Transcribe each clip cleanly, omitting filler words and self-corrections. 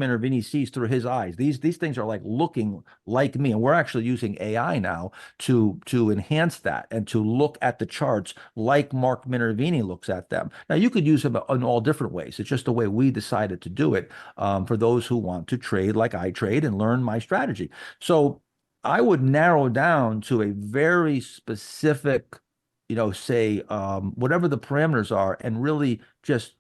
Minervini sees through his eyes. These things are like looking like me, and we're actually using AI now to enhance that and to look at the charts like Mark Minervini looks at them. Now you could use them in all different ways. It's just the way we decided to do it, for those who want to trade like I trade and learn my strategy. So I would narrow down to a very specific, say, whatever the parameters are, and really just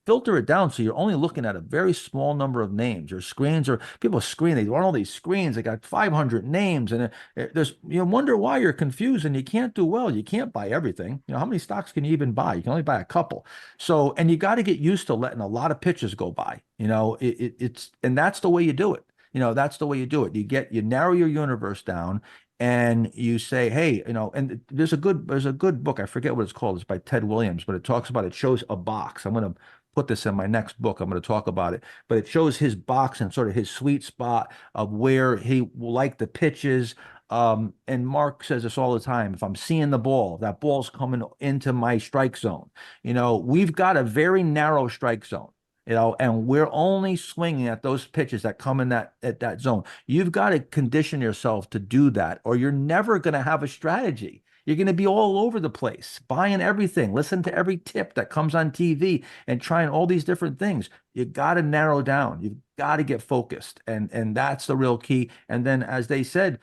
filter it down so you're only looking at a very small number of names. Your screens are people screen, they run all these screens, they got 500 names, and there's you wonder why you're confused and you can't do well. You can't buy everything. How many stocks can you even buy? You can only buy a couple. So, and you got to get used to letting a lot of pitches go by. It's and that's the way you do it. That's the way you do it. You narrow your universe down, and you say, hey, and there's a good book. I forget what it's called. It's by Ted Williams, but it shows a box. I'm going to put this in my next book. I'm going to talk about it, but it shows his box and sort of his sweet spot of where he will like the pitches. And Mark says this all the time. If I'm seeing the ball, that ball's coming into my strike zone. We've got a very narrow strike zone. And we're only swinging at those pitches that come in at that zone. You've got to condition yourself to do that, or you're never going to have a strategy. You're going to be all over the place, buying everything, listen to every tip that comes on TV, and trying all these different things. You got to narrow down. You've got to get focused, and that's the real key. And then, as they said,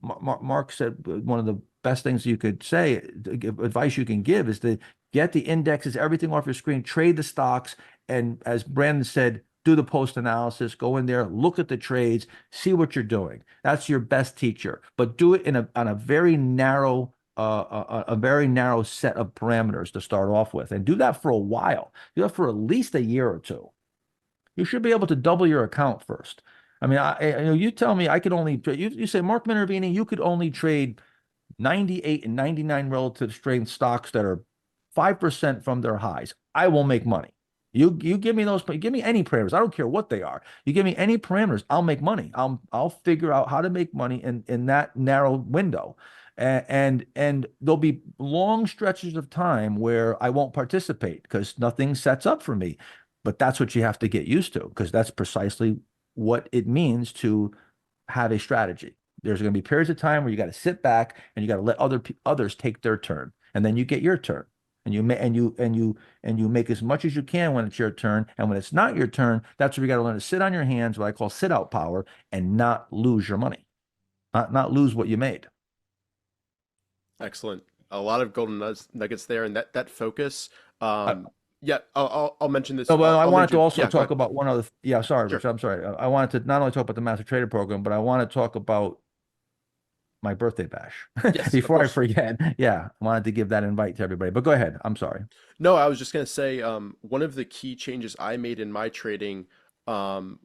Mark said one of the best things you could say, advice you can give, is to get the indexes, everything off your screen, trade the stocks, and as Brandon said, do the post analysis, go in there, look at the trades, see what you're doing. That's your best teacher, but do it on a very narrow set of parameters to start off with, and do that for a while. Do that for at least a year or two. You should be able to double your account first. I mean, you tell me I could only you say, Mark Minervini, you could only trade 98 and 99 relative strength stocks that are 5% from their highs. I will make money. You give me those, give me any parameters. I don't care what they are. You give me any parameters, I'll make money. I'll figure out how to make money in that narrow window. And there'll be long stretches of time where I won't participate because nothing sets up for me. But that's what you have to get used to, because that's precisely what it means to have a strategy. There's going to be periods of time where you got to sit back and you got to let others take their turn, and then you get your turn, and you make as much as you can when it's your turn, and when it's not your turn, that's where you got to learn to sit on your hands, what I call sit out power, and not lose your money, not lose what you made. Excellent. A lot of golden nuggets there, and that focus. I, Yeah, I'll mention this. so, well, I I'll wanted to mention. also Yeah, go talk ahead. about one other. Yeah, sorry, Rich. Sure. I'm sorry. I wanted to not only talk about the Master Trader Program, but I want to talk about my birthday bash Yes, of before I course. forget. Yeah, I wanted to give that invite to everybody. But go ahead. I'm sorry. No, I was just gonna say, one of the key changes I made in my trading, um,